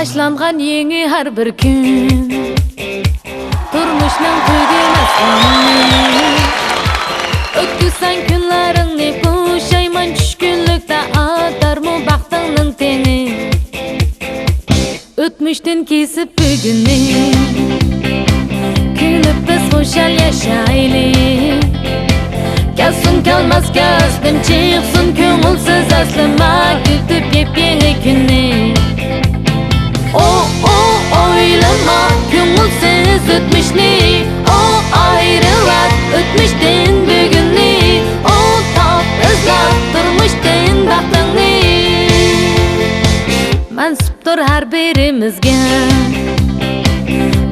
Başlanğan yeni her bir gün Turmuşның tügəməz g'amini Ötküzsən günlərini Puşayman düşkünlükdə atar mı baxtыңның teni Ötmüşdün kesip bugünni Gülüp biz hoşal yaşaylı Kalsın kalmaz kasdım çıksın Köngülsüz aslıma Kütüp yepyeni günni Oylama Köngülsüz ötmüşni O ayrılar Ötmüşdün bugünni O tap ızlap Durmuşdun baxtыңni Mansuptur her birimizge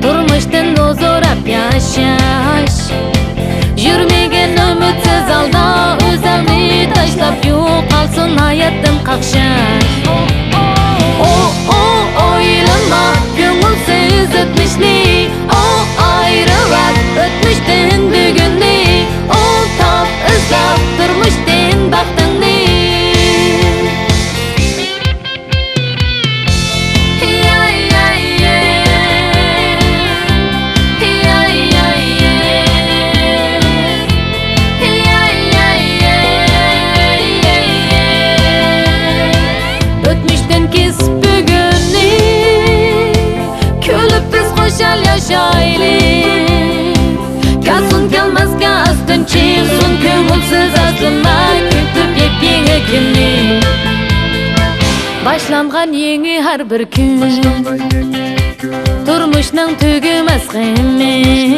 Durmuşdun dozorap yaşaş Yürmegen ümitsiz alda Özəlni taşlap yo'qolsin hayatdan qaqshash Oylama Köngülsüz ötmüşni O ayrılar Ötmüşdün bugünni O tap ızlap Durmuşdun baxtыңni Yaşaylı Kalsın kalmaz kastın çıksın Köngülsüz aslıma Kütüp yepyeni günni Başlanğan yeni her bir gün Turmuşның tügəməz g'emi